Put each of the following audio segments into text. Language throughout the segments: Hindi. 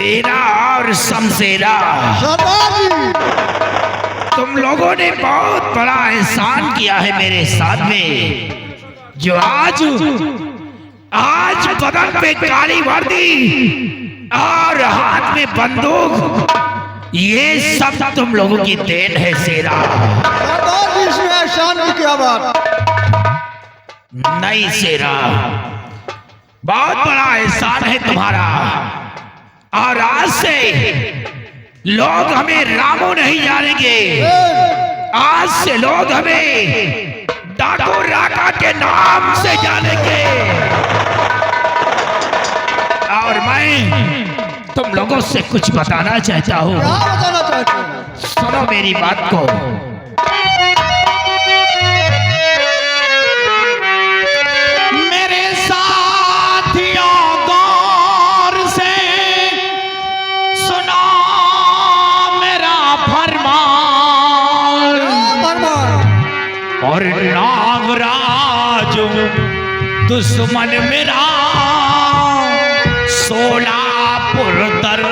शेरा और शमशेरा, तुम लोगों ने बहुत बड़ा एहसान किया है मेरे साथ में। जो आज बदन पे काली वर्दी और हाथ में बंदूक, ये सब तुम लोगों की देन है शेरा। इसमें एहसान की क्या बात? नहीं शेरा, बहुत बड़ा एहसान है तुम्हारा। और आज से लोग हमें रामू नहीं जानेंगे, आज से लोग हमें डाकू राका के नाम से जानेंगे। और मैं तुम लोगों से कुछ बताना चाहता हूँ। क्या बताना चाहते हो? सुनो मेरी बात को। और नागराज दुश्मन मेरा सोलापुर दर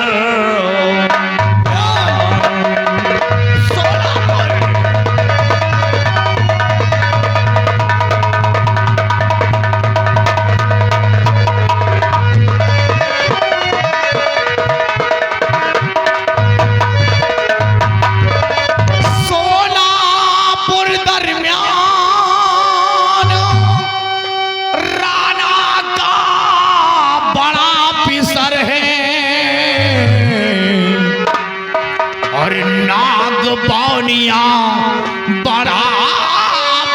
बड़ा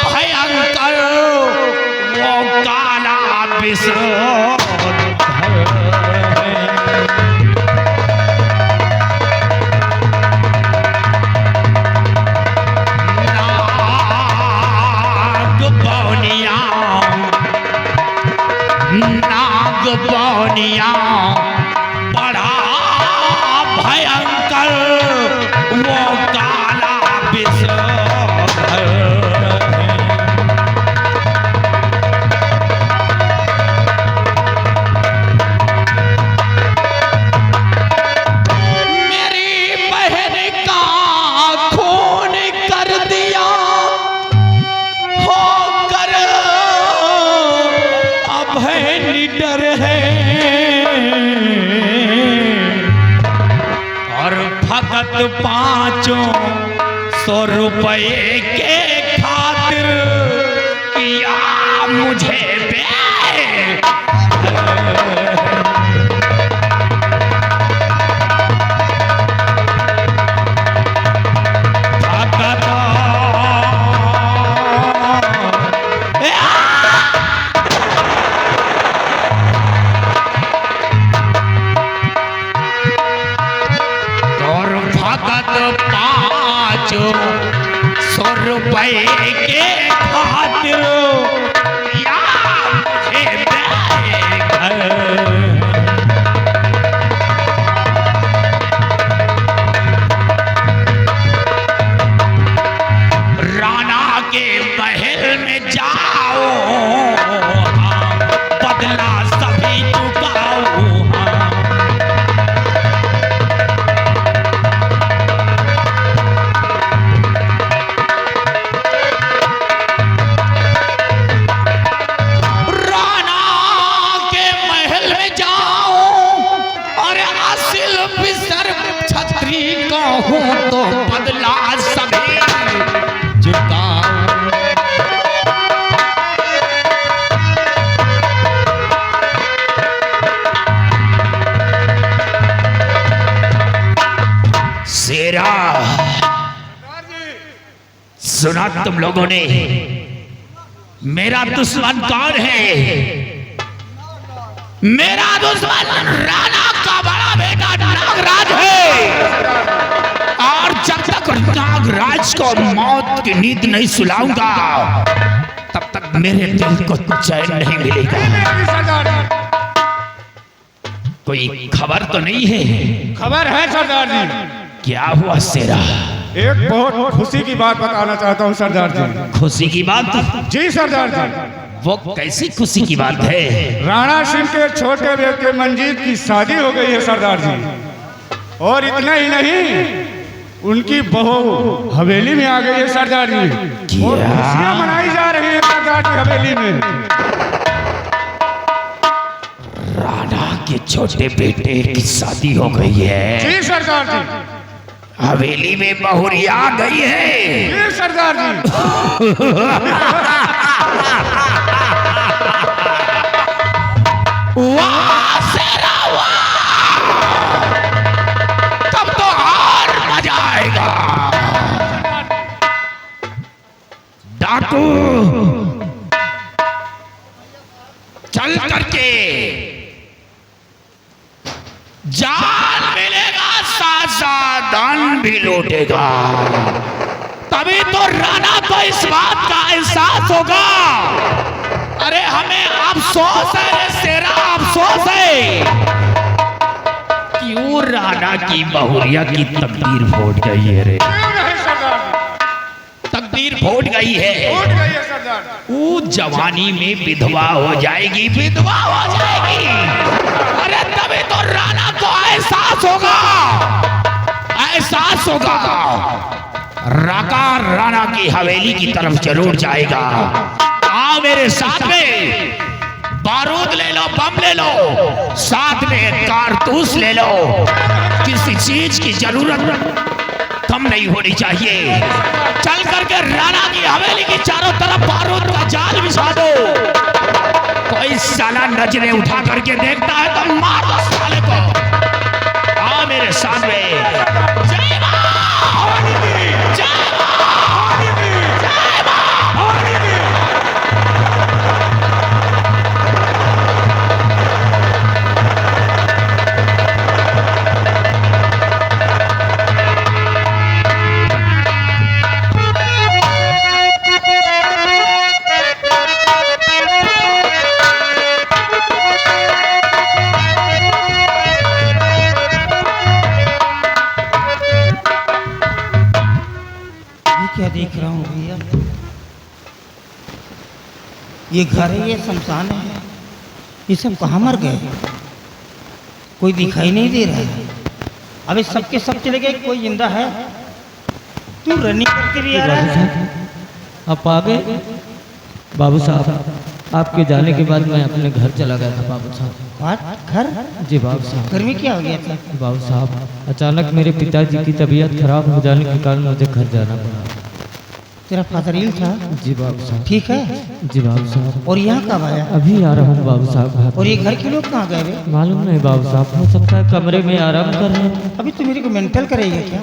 भयंकर वो काला विश्व नाग बौनिया बड़ा भयंकर वो काला विश्व ₹500 के खातिर किया मुझे ₹500 के खातिर या मुझे राणा के महल में जाओ, बदला सभी चुकाओ। तो बदला सभी चुकाओ। शेरा, सुना तुम लोगों ने मेरा दुश्मन कौन है? मेरा दुश्मन राणा का बड़ा बेटा नागराज है। और जब तक नागराज को मौत की नींद नहीं सुलाऊंगा, तब तक मेरे दिल को चैन नहीं मिलेगा। कोई खबर तो नहीं है? खबर है सरदार जी। क्या हुआ शेरा? एक बहुत खुशी की बात बताना चाहता हूँ सरदार जी। खुशी की बात? जी सरदार जी। वो कैसी खुशी की बात है? राणा सिंह के छोटे बेटे मंजीत की शादी हो गई है सरदार जी। और इतना ही नहीं, उनकी बहू हवेली में आ गई है सरदार जी। और खुशियां मनाई जा रही है सरदार जी हवेली में। राणा के छोटे बेटे की शादी हो गई है? जी सरदार जी। हवेली में बहुरिया आ गई है? जी सरदार जी। वाह शेरा वाह! तब तो और मजा आएगा। डाकू चल करके जान मिलेगा, साथ साथ धन भी लौटेगा। तभी तो राणा को इस बात का एहसास होगा। अरे हमें अफसोस है रे शेरा, अफसोस है। क्यों राणा की बहुरिया की तकदीर फूट गई है रे? तकदीर फूट गई है। वो जवानी में विधवा हो जाएगी, विधवा हो जाएगी। अरे तभी तो राणा को एहसास होगा, एहसास होगा। राका राणा की हवेली की तरफ जरूर जाएगा। आओ मेरे साथ में, बारूद ले लो, बम ले लो, साथ में कारतूस ले लो। किसी चीज की जरूरत कम नहीं होनी चाहिए। चल करके राणा की हवेली की चारों तरफ बारूद का जाल बिछा दो। कोई साला नजरें उठा करके देखता है तो मार दो साले को। आओ मेरे साथ में। जय मां! जय मां! जय मां! क्या देख रहा हूँ भैया? ये घर है, ये शमशान है, ये सब कहाँ मर गए? कोई दिखाई नहीं दे रहा है। अबे सबके सब चले गए, कोई जिंदा है? तू रनिंग करके भी आ रहा है? आप आ गए बाबू साहब। आपके जाने के बाद मैं अपने घर चला गया था बाबू साहब। घर? जी बाबू साहब। घर में क्या हो गया था? बाबू साहब अचानक मेरे पिताजी की तबीयत खराब हो जाने के कारण मुझे घर जाना पड़ा। तेरा फादर इल था? जी बाबू साहब। ठीक है? जी बाबू साहब। और यहाँ कब आया? अभी आ रहा हूँ बाबू साहब। और ये घर के लोग कहाँ गए? मालूम नहीं बाबू साहब, हो सकता है कमरे में आराम कर रहे हैं। अभी तू मेरे को मेंटल करेगा क्या?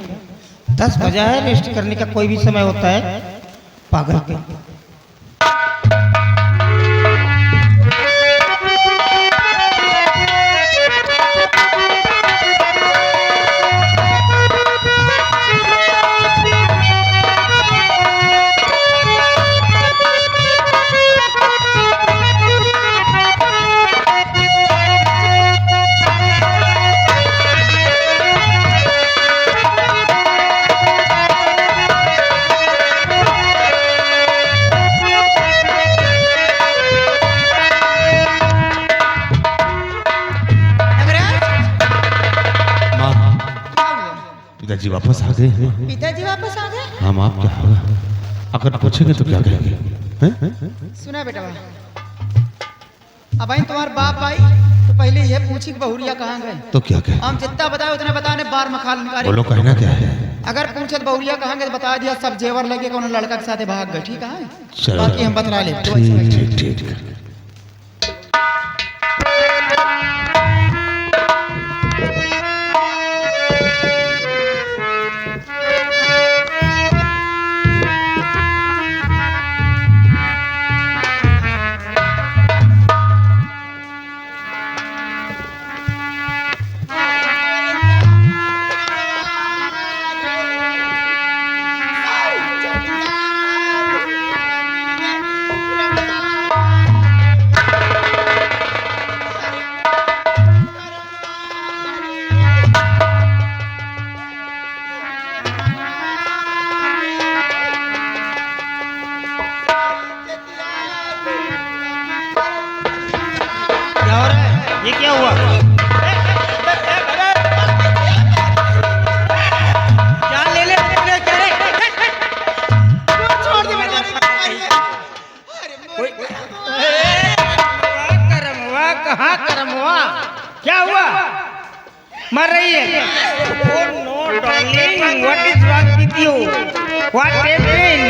10 बजा है, रेस्ट करने का कोई भी समय होता है। पागल के। पिताजी वापस आ गए। पिताजी वापस आ गए? हम आप क्या होगा अगर पूछेंगे तो क्या कहेंगे? सुना बेटा, अब आई तुम्हारे बाप आई तो पहले ये पूछी कि बहुरिया कहाँ गए। तो क्या कहे? हम जितना बताए उतने बताने, बार मखाल निकाले। बोलो कहना क्या है? अगर पूछे तो बहुरिया कहाँ गए तो बता दिया, सब जेवर लगे कौन लड़का के साथ भाग गए। ठीक है, चलो बाकी हम बतला ले। ठीक ठीक ठीक। ये क्या हुआ? क्या ले ले तूने क्या रे? छोड़ दे मेरे करम हुआ, कहाँ करम हुआ? क्या हुआ? मर रही है? Oh no darling, what is wrong with you? What happened?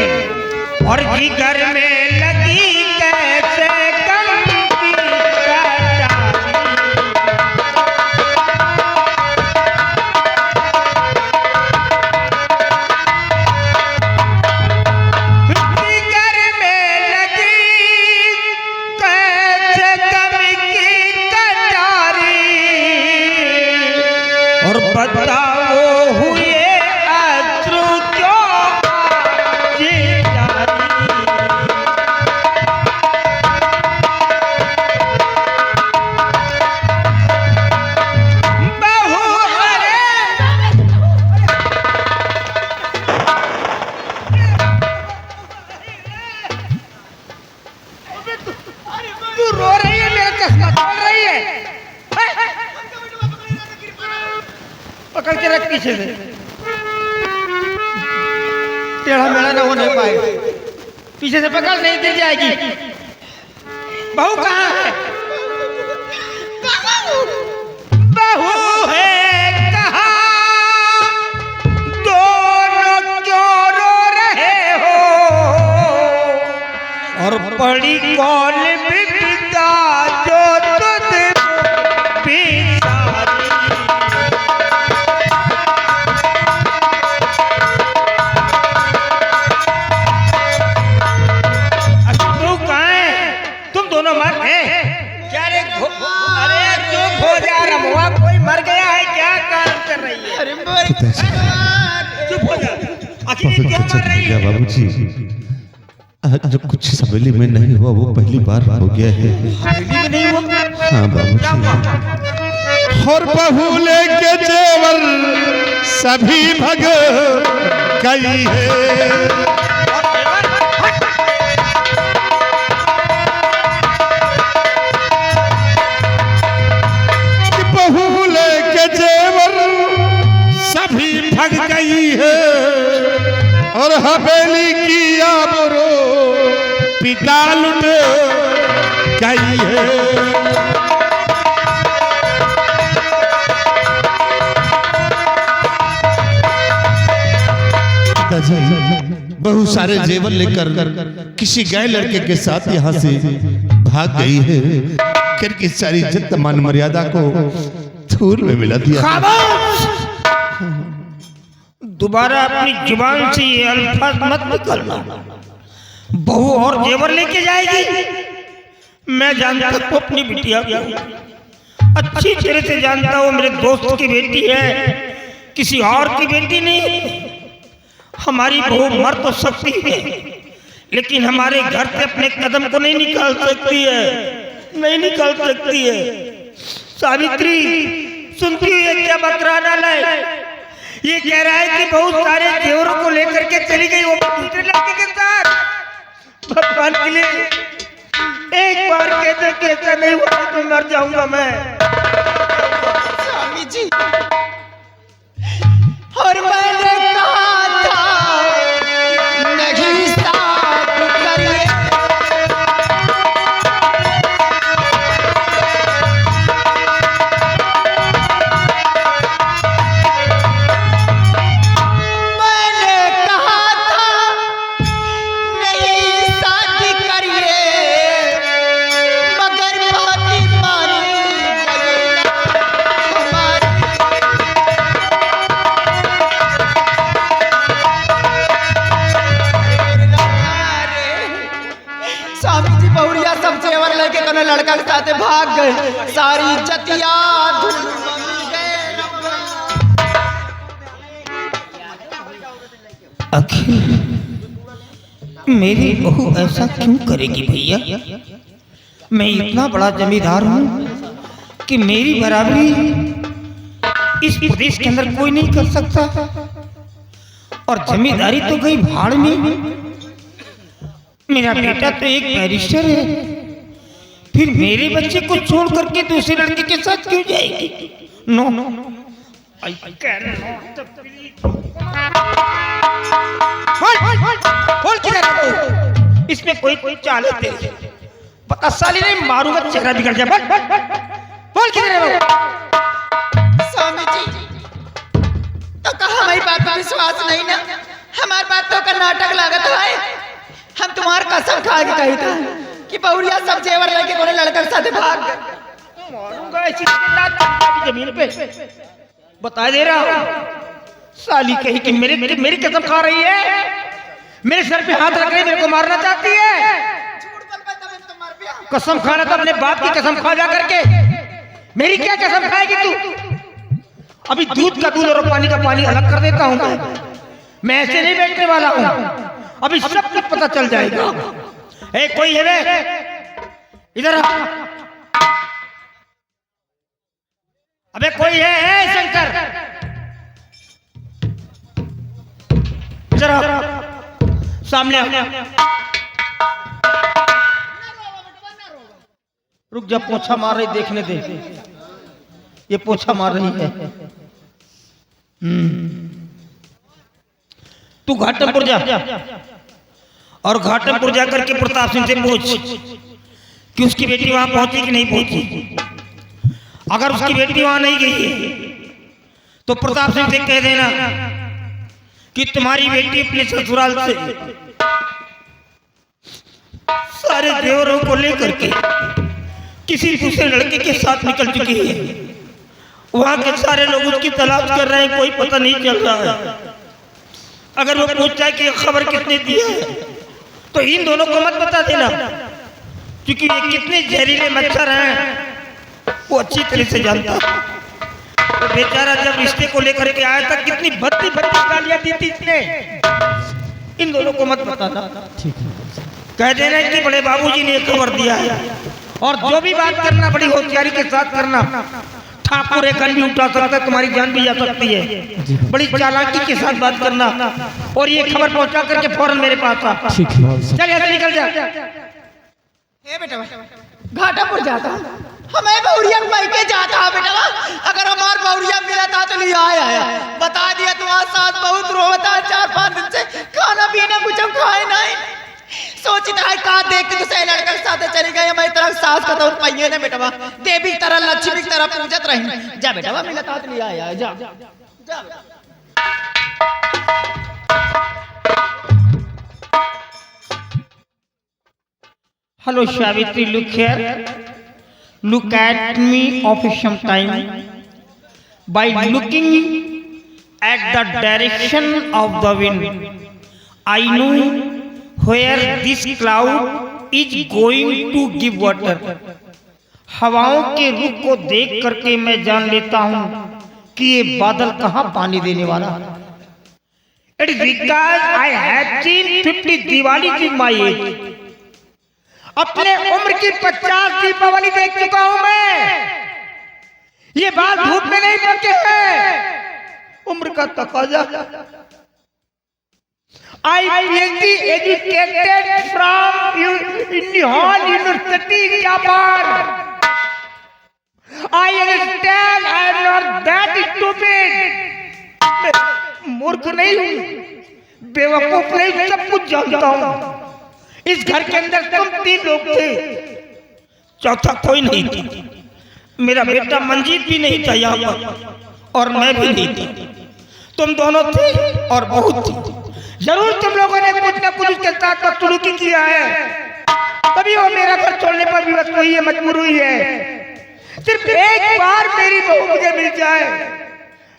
और जिगर में लगी कैसे गम की कटारी। जिगर में लगी कैसे गम की कटारी। और बताओ हुए अश्रु क्यों ये जारी। बहू अरे तू रो रही है, मेरा चश्मा तोड़ रही है। पकड़ के रख पीछे से, टेढ़ा मेढ़ा ना होने पाए। पीछे से पकड़, नहीं गिर जाएगी। बहू कहाँ है? बहू है कहाँ? दोनों क्यों रो रहे हो? और पड़ी कौन बिपदा जो तुझ बिसारी। तुम दोनों मर गए क्या रे? अरे चुप हो जा रमुआ, कोई मर गया है क्या? काम कर रही है? अरे चुप हो जा। आखिर बहुत क्यों अच्छा मर रही गया है? बाबूजी। आज जो कुछ सवेली में नहीं हुआ वो पहली बार हो गया है। दिल्ली में नहीं हुआ? हाँ बाबूजी। और बहू लेके जेवर सभी भग गई है। बहू लेके जेवर सभी भग गई है। और हवेली की आबरो पिता लुट गई है। बहुत सारे जेवर लेकर किसी गए लड़के के साथ यहाँ से भाग गई है। करके सारी इज्जत मान मर्यादा को धूल में मिला दिया। खामोश! दोबारा अपनी जुबान से ये अल्फाज मत निकलना। बहू और जेवर लेके जाएगी? मैं जानता हूँ अपनी बिटिया को, अच्छी तरह से जानता हूँ। मेरे दोस्त की बेटी है, किसी और की बेटी नहीं। हमारी बहू मर तो सकती है, लेकिन हमारे घर से अपने कदम को नहीं निकाल सकती है, नहीं निकाल सकती है। सावित्री सुनती हुई है क्या? बकरा डाला है। ये कह रहा है कि बहुत सारे जेवरों को लेकर के चली गई वो दूसरे लड़के के साथ। भगवान के लिए एक बार कहते कि ऐसा नहीं हुआ तो मर जाऊंगा मैं। स्वामी जी, और मैंने कहा था नहीं साथ करिए। मैंने कहा था नहीं साथ करिए, मगर बात मानी गई हमारी। स्वामी जी बहुरिया सब जेवर लेके कोनो लड़का के साथ भाग गए। सारी इज्जतिया धूल में मिल गए। आखिर मेरी बहू ऐसा क्यों करेगी भैया? मैं इतना बड़ा जमींदार हूँ कि मेरी बराबरी इस प्रदेश के अंदर कोई नहीं कर सकता। और जमींदारी तो गई भाड़ में। मेरा बेटा तो एक बैरिस्टर है, फिर मेरे बच्चे को छोड़ करके दूसरे लड़के के साथ क्यों जाएगी? नो नो आई कैन बोल किधर है वो? इसमें कोई कोई चाल है तेरी, पता साली नहीं मारूंगा चेहरा बिगड़ जाए। बोल किधर है वो? स्वामी जी तो कहा हमारी बात पर विश्वास नहीं ना, हमारी बातों का नाटक लागत है। हम तुम्हार कसम खा के कही था कि बहुरिया सब जेवर लेके कोने लड़का के साथ भाग गए। मारूंगा ऐसी लात जमीन पे, बता दे रहा हूँ। साली कही कि मेरी कसम खा रही है, मेरे सर पे हाथ रख रही, मेरे को मारना चाहती है। कसम खाना तो अपने बाप की कसम खा जा करके, मेरी क्या कसम खाएगी तू? अभी दूध का दूध और पानी का पानी अलग कर देता हूँ। मैं ऐसे नहीं बैठने वाला हूँ, अभी सब कुछ पता चल जाएगा। ए कोई है वे? इधर आ। अबे कोई है शंकर? इधर आ, सामने आ। रुक जा, पोछा मार रही, देखने दे। ये पोछा मार रही है। तू घाटमपुर जा और घाटमपुर जाकर के प्रताप सिंह से पूछ कि उसकी बेटी वहां पहुंची कि नहीं पहुंची। अगर उसकी बेटी वहां नहीं गई है तो प्रताप सिंह से कह देना कि तुम्हारी बेटी अपने ससुराल से सारे देवरों को लेकर के किसी दूसरे लड़के के साथ निकल चुकी है। वहां के सारे लोग उसकी तलाश कर रहे हैं, कोई पता नहीं चल रहा है। अगर वो पूछ जाए कि खबर किसने दी है तो इन दोनों को मत बता देना, क्योंकि ये कितने जहरीले मच्छर हैं वो अच्छी तरह से जानता है। तो बेचारा जब रिश्ते को लेकर के आया था कितनी भद्दी भद्दी गालियां दी थी इसने। इन दोनों को मत बताना, कह देना कि बड़े बाबूजी ने खबर दिया है। और जो भी बात करना बड़ी होशियारी के साथ करना। ठाकुर एक गन भी उठा सकता है, तुम्हारी जान भी जा सकती है। बड़ी चालाकी के साथ बात करना और ये खबर पहुंचा करके फौरन मेरे पास आ। चल यहाँ से निकल जा। ए बेटा घाटापुर जाता हमें बहुरिया मायके जाता बेटा। अगर हमार बहुरिया मिला था तो ले आया बता दिया तुम्हारे साथ बहुत रोता 4-5 दिन से खाना पीना कुछ हम खाए नहीं। सोचता है का देख के दूसरे लड़का के साथ चली गई। हमारी तरफ सास का तो पहिए ने बेटा देवी की तरह लक्ष्मी की तरह पूजत रही। जा बेटा मिला था तो ले आया जा जा। Hello Savitri, look here. Look at me of some time. By looking at the direction of the wind, I know where this cloud is going to give water. हवाओं के रुख को देख करके मैं जान लेता हूँ कि ये बादल कहाँ पानी देने वाला है। It is because I have seen 50 Diwali in my age. अपने उम्र की 50 दीपावली देख चुका हूं मैं। ये बात धूप में नहीं पके है, उम्र का तकाजा। I PhD educated from Indian University, Japan. I understand I am not that stupid. मैं मूर्ख नहीं हूँ, बेवकूफ नहीं, सब कुछ जानता हूँ। इस घर के अंदर तुम 3 लोग थे, चौथा कोई नहीं था। मेरा बेटा मंजीत भी नहीं था यहाँ पर और मैं भी नहीं थी। तुम दोनों थे और बहुत थी। जरूर तुम लोगों ने कुछ न कुछ उसके साथ बदसलूकी किया है, तभी वो मेरा घर छोड़ने पर विवश हुई है, मजबूर हुई है। सिर्फ एक बार मेरी बहू मुझे मिल जाए,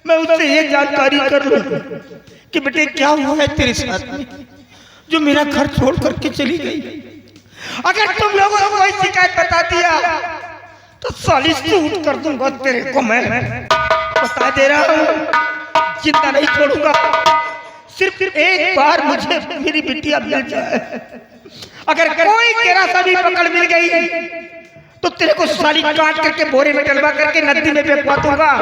मैं उससे ये जानकारी कर लूं कि बेटे क्या हुआ है तेरे साथ में, जो मेरा घर छोड़ करके चली गई। अगर तुम लोगों को कोई शिकायत बता दिया तो साली सूट कर दूंगा तेरे को। मैं बता दे रहा हूँ, जिंदा नहीं छोड़ूंगा। सिर्फ एक बार मुझे मेरी बिटिया मिल जाए। अगर कोई तेरा सा भी पकड़ मिल गई तो तेरे को साली काट करके बोरे में डलवा करके नदी में फेंकवा दूंगा।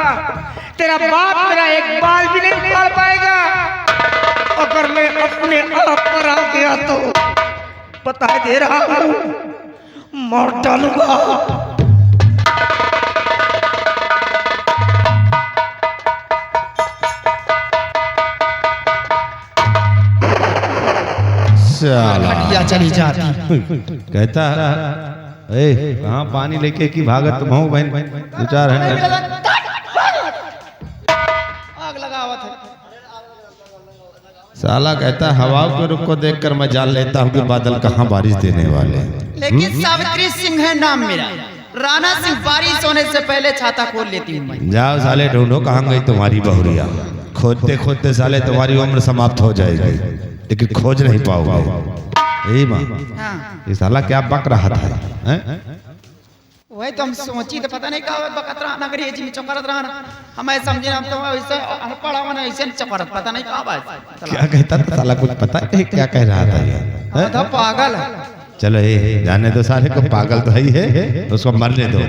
तेरा बाप मेरा एक बाल भी नहीं उखाड़ पाएगा। अगर मैं अपने आप पर आ गया तो बता दे रहा हूँ, मार डालूंगा। साला खटिया चली जाती। कहता ए कहाँ पानी लेके की भागत तुम हो बहन 2-4 घंटे आग लगावत है। साला कहता हवा के रुख को देखकर मैं जान लेता हूँ कि बादल कहाँ बारिश देने वाले हैं। लेकिन सावित्री सिंह है नाम मेरा। राणा सिंह बारिश होने से पहले छाता खोल लेती हूँ मैं। जाओ साले ढूंढो कहाँ गई तुम्हारी बहुरिया। खोदते खोदते साले तुम्हारी उम्र समाप्त हो जाएगी लेकिन खोज नहीं पाओगे। यही माँ हाँ। ये साला क्या बक रहा था हैं? वही तो हम सोची तो पता नहीं कहा बकत रहा नगर ये जी चौकरत रहा ना हमें समझे हम तो ऐसे अनपढ़ हवन ऐसे चौकरत पता नहीं कहा बात क्या कहता था साला कुछ पता है क्या कह रहा था ये हैं? तो पागल है। चलो ये जाने दो साले को पागल तो ही है उसको मरने दो।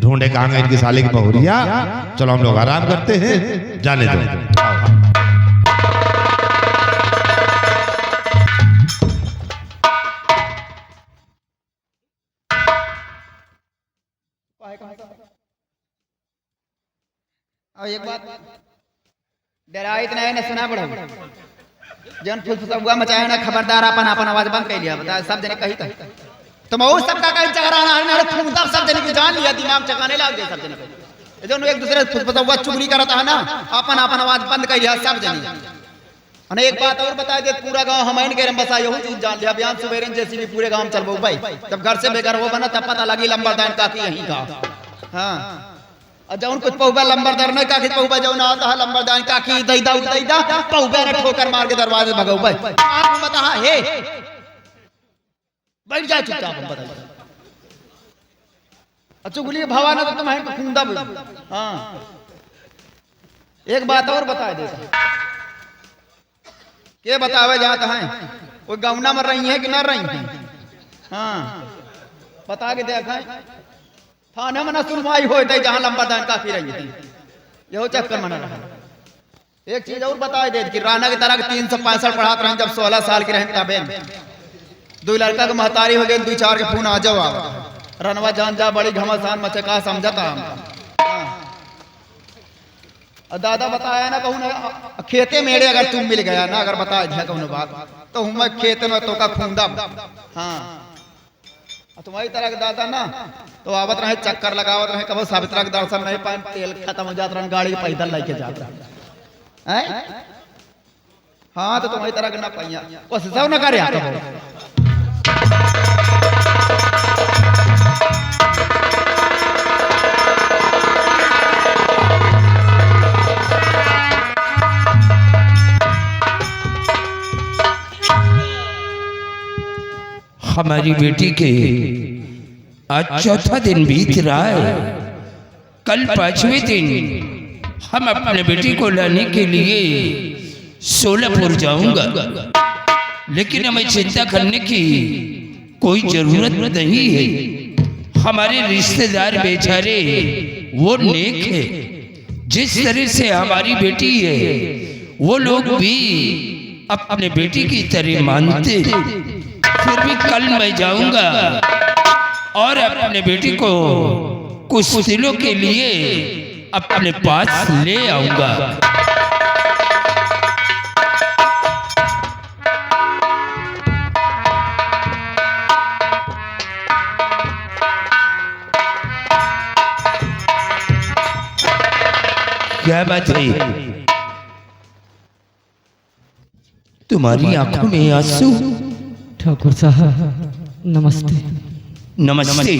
ढूंढे कहाँ गई इनकी साले की बहुरिया। चलो हम लोग आराम करते हैं जाने दो। और एक बात डरा इतना है ना सुना पड़ा जन फुल फुसुआ मचाया ना खबरदार अपन अपन आवाज बंद कर लिया बता सब जने कही कही तो मैं उस सबका कहीं चकराना है ना फूंकता सब जने की जान लिया दिमाग चकाने लग गए सब जने को जो एक दूसरे फुल फुसुआ चुगली करता है ना अपन अपन आवाज बंद कर लिया सब जने। और एक बात और बता दे पूरा गांव हमैन के बसा यही चीज जान लिया बयान सुबेरे जैसी भी पूरे गांव चलबो भाई जब घर से बेघर हो बना तब पता लगी लंबरदार का यहीं का। हाँ जौन कुछ पहुबा लंबरदार ने काकी पहुबा जौन आता है लंबरदार काकी दैदा उदैदा पहुबा ने ठोकर मार के दरवाजे भगाऊ भाई आप बता हे बैठ जा चुपचाप बता चुगली भवाना तो तुम्हें खुंदा बोल। हाँ एक बात और बता दे के बतावे जाता है कोई गौना मर रही है कि न रही है। हाँ बता के देखा थाने में न सुनवाई हो जहाँ लंबरदार काफी रही थी यहो चक्कर मना रहा। एक चीज और बता दे कि राणा की तरह 365 पढ़ाते रहे जब 16 साल की रहे तबे 2 लड़का के महतारी हो गए 2-4 के फोन आ जाओ रनवा जान जा बड़ी घमासान मचे का समझता दादा बताया ना कहूँ ना खेते मेरे अगर तुम मिल गया ना अगर बता दिया कहूँ बात तो हूँ मैं खेत में तो का खूंदा। हाँ तुम्हारी तरह के दादा ना तो आवत रहे चक्कर लगावत रहे कभी सावित्रा के दर्शन नहीं पाए तेल खत्म हो जाता रहे गाड़ी पैदल लेके जाता है। हाँ तो तुम्हारी तरह के ना पहिया उस सब न करे हमारी बेटी के आज चौथा दिन बीत रहा है। कल 5वें दिन हम अपने बेटी को लाने के लिए सोलापुर जाऊंगा लेकिन हमें चिंता करने की कोई जरूरत नहीं है। हमारे रिश्तेदार बेचारे वो नेक है जिस तरह से हमारी बेटी है वो लोग भी अपने बेटी की तरह मानते हैं। फिर भी कल मैं जाऊंगा और अपने बेटी को कुछ दिनों के लिए अपने पास ले आऊंगा। क्या बात है तुम्हारी आंखों में आंसू। ठाकुर साहब नमस्ते। नमस्ते।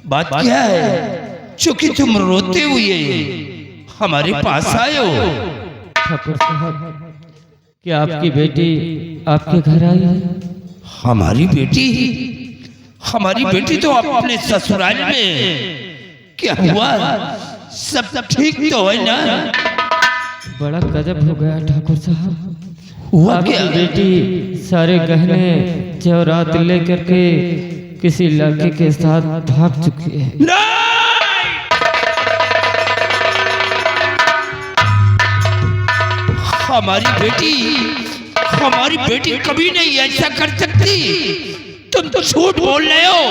बात क्या है चूंकि तुम रोते हुए हमारे पास आए हो। ठाकुर साहब क्या आपकी बेटी आपके घर आई है? हमारी बेटी तो अपने ससुराल में। क्या हुआ सब ठीक तो है ना? बड़ा गजब हो गया ठाकुर साहब। हुआ आपकी क्या? बेटी सारे गहने जेवरात लेकर के किसी लड़के के साथ भाग चुकी है। हमारी बेटी कभी नहीं ऐसा कर सकती। तुम तो झूठ बोल रहे हो।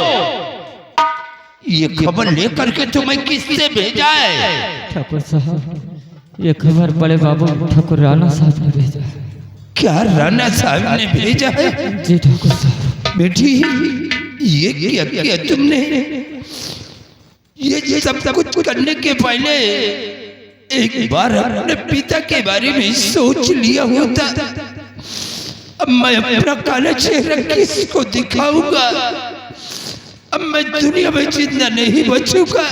ये खबर लेकर के तुम्हें किससे भेजा है? ठाकुर साहब, ये खबर बड़े बाबू ठाकुर राणा साहब ने भेजा है। क्या राणा साहब ने भेजा है? जी ठाकुर साहब। बेटी, ये क्या किया तुमने? ये सब कुछ करने के पहले एक बार अपने पिता के बारे में सोच लिया होता। अब मैं अपना काला चेहरा किसको दिखाऊंगा? अब मैं दुनिया में जिंदा नहीं बचूंगा।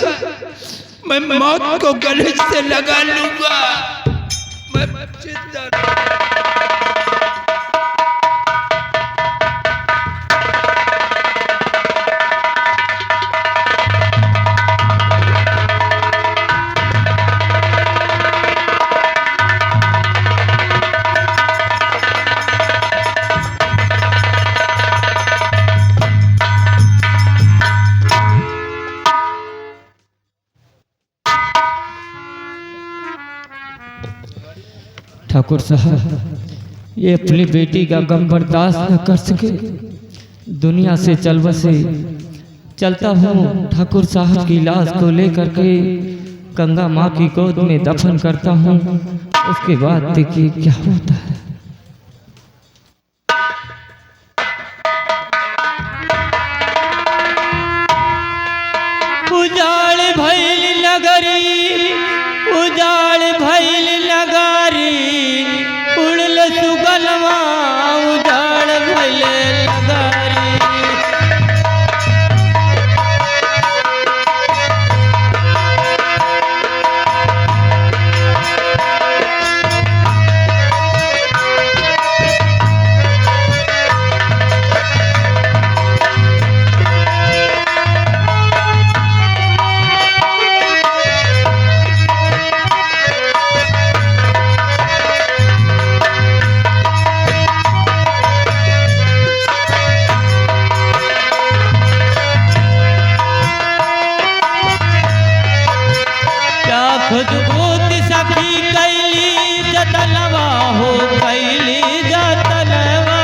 मैं मौत को गले से लगा लूंगा। मैं जिंदा ठाकुर साहब, ये अपनी बेटी का गम बर्दाश्त न कर सके, दुनिया से चल बसे। चलता हूँ ठाकुर साहब की लाश को लेकर के गंगा माँ की गोद में दफन करता हूँ। उसके बाद देखिए क्या होता है। उजाड़ भइल नगरी, उजाड़ भइल नगारी, उड़ल सुगलवा उजाड़ भइल नगारी। खुद सखी कैली जतनवा हो, कैली जतनवा।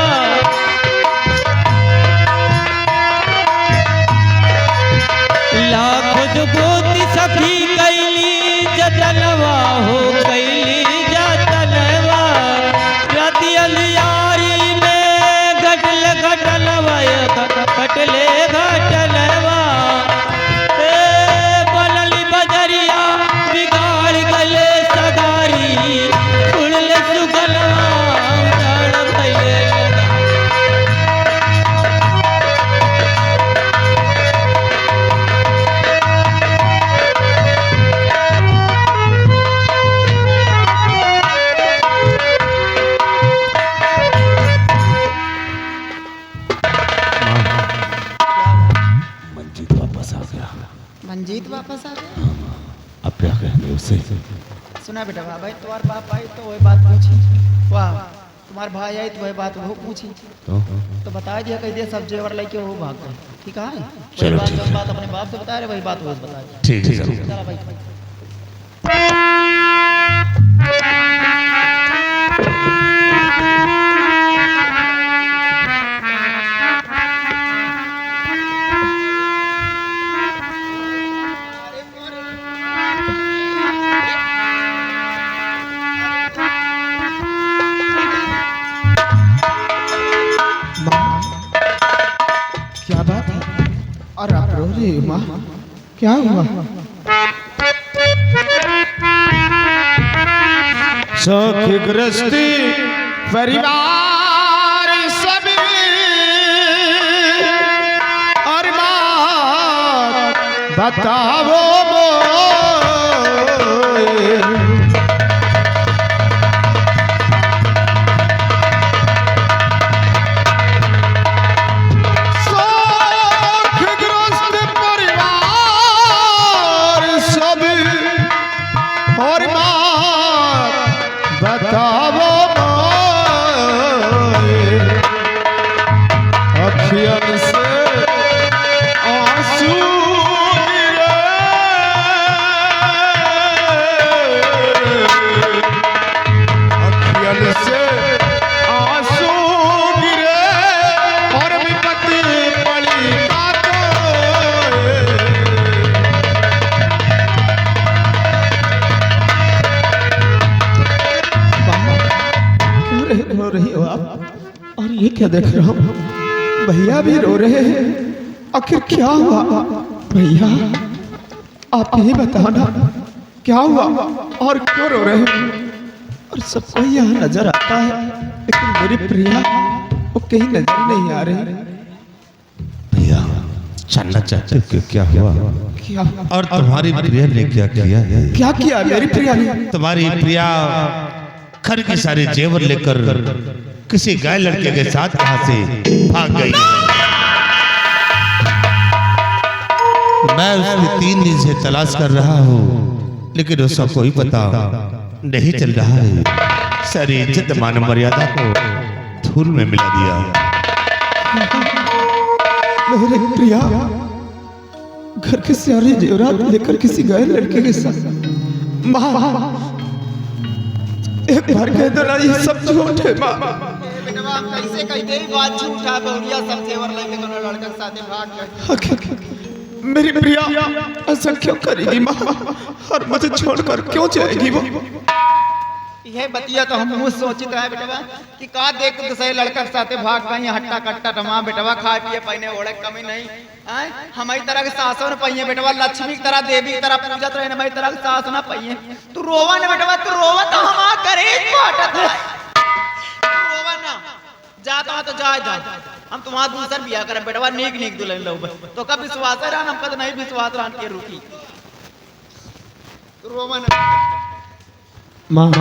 लाख खुद सखी कैली जतनवा हो, कैली जतनवा। राति अंधियारी में घटल घटलवा, घटले घटलवा। बनली बजरिया बिगाड़ गले सगारी, उड़ले सुगलवा उजाड़ भइले मंजीत वापस आ गया। मंजीत वापस आ गया। अब क्या कहेंगे उससे? सुना बेटा, भाई तुम्हारे बाप आई तो वही बात पूछी, वाह तुम्हारे भाई आई तो वही बात वो पूछी, तो बता दिया कह दिया सब जेवर लेके वो भाग गए। ठीक है, चलो, वही ठीक बात है। बात अपने बाप से बता रहे, वही बात वो बता रहे। ठीक है जरूर। चला भाई। क्या बात है? और आप रो रही हो माँ? क्या हुआ? शोकग्रस्ती परिवार सभी और बात बताओ मोए। शोकग्रस्त परिवार सभी और बात बताओ मोए। अखियन से आंसू गिरे ये क्या देख रहा हूँ? भैया भी रो रहे हैं। आखिर क्या हुआ भैया? आप यही बताओ ना, क्या हुआ और क्यों रो रहे हैं? और सबको यहाँ नजर आता है, लेकिन मेरी प्रिया वो कहीं नजर नहीं आ रही। भैया जानना चाहते हो कि क्या हुआ? क्या और तुम्हारी प्रिया ने क्या किया है? क्या किया मेरी प्रिया ने? तुम्हारी प्रिया घर के सारे जेवर लेकर किसी गाय लड़के के साथ यहाँ से भाग गई। मैं उसकी 3 दिन से तलाश कर रहा हूँ, लेकिन उसका कोई पता नहीं चल रहा है। सारी इज्जत मान मर्यादा को धूल में मिला दिया। मेरी प्रिया घर के सारे जेवरात लेकर किसी गाय लड़के के साथ। माँ एक बार कह दो ना, ये सब झूठ है माँ। बेटवा हम कैसे कहते ही बात झूठा, बहुरिया सब जेवर लेके दोनों लड़के के साथ भाग गए। मेरी प्रिया ऐसा क्यों करेगी माँ? और मुझे छोड़कर क्यों जाएगी वो? यह बतिया तो हम मुझ सोचित रहे बेटवा कि का देख दूसरे लड़का के साथ भाग गई हट्टा कट्टा तमाम बेटवा, खाए पिए पहने ओढ़े कमी नहीं। हमारी तरह के सासों ने पहिए बेटवा, लक्ष्मी की तरह देवी की तरह पूजत रहे, हमारी तरह के सास ना पहिए। तू रोवा ना बेटवा, तू रोवा तो हम करे रोवा ना, जाता तो जा हम तुम्हारा दूसर बिया करें बेटवा, नीक नीक दुल्हन लो। तो कब विश्वास है हम कद नहीं विश्वास रान के रुकी। तू रोवा ना माँ,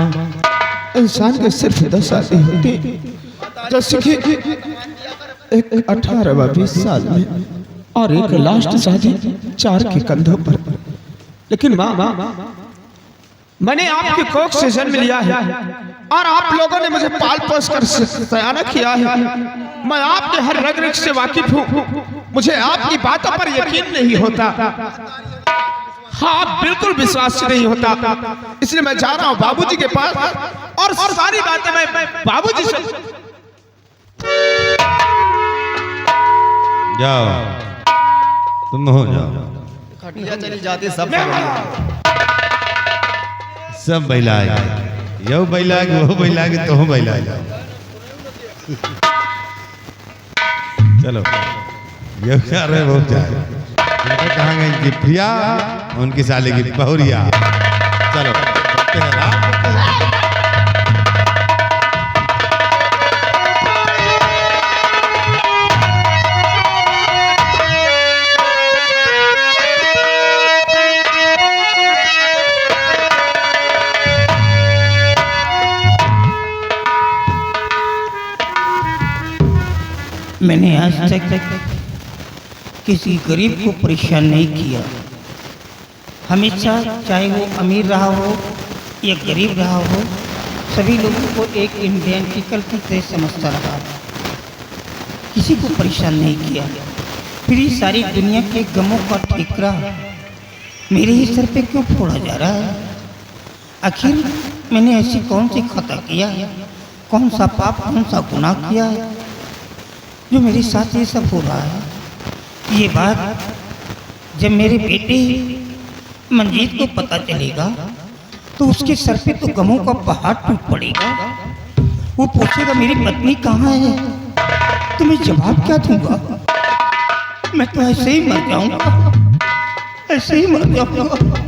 इंसान के सिर्फ 10 शादी होती, जैसे कि एक 18-20 साल में और एक लास्ट शादी 4 के कंधों पर। लेकिन माँ मैंने आपके कोख से जन्म लिया है और आप लोगों ने मुझे पाल पोस कर सयाना किया है। मैं आपके हर रग रग से वाकिफ हूँ। मुझे आपकी बातों पर यकीन नहीं होता। हाँ बिल्कुल विश्वास नहीं होता, इसलिए मैं जा रहा हूँ बाबूजी के पास और सारी बातें मैं बाबूजी से। जाओ तुम हो जाओ। खटिया चली जाती सब सब बैला यो बैला वो बैला तो हो बैला। चलो ये क्या रहे वो जाए। कहाँ गई इनकी प्रिया, उनकी साले की बहुरिया। चलो मैंने आज तक किसी गरीब को परेशान नहीं किया। हमेशा चाहे वो अमीर रहा हो या गरीब रहा हो, सभी लोगों को एक आइडेंटिकल की तरह समझता रहा, किसी को परेशान नहीं किया। फिर ये सारी दुनिया के गमों का ठेकरा मेरे ही सर पे क्यों फोड़ा जा रहा है? आखिर मैंने ऐसी कौन सी खता किया है, कौन सा पाप, कौन सा गुनाह किया है जो मेरे साथ ये सब हो रहा है? ये बात जब मेरे बेटे मंजीत को पता चलेगा तो उसके सर पे तो गमों का पहाड़ टूट पड़ेगा। वो पूछेगा मेरी पत्नी कहाँ है, तो मैं जवाब क्या दूंगा? मैं तो ऐसे ही मर जाऊंगा, ऐसे ही मर जाऊंगा।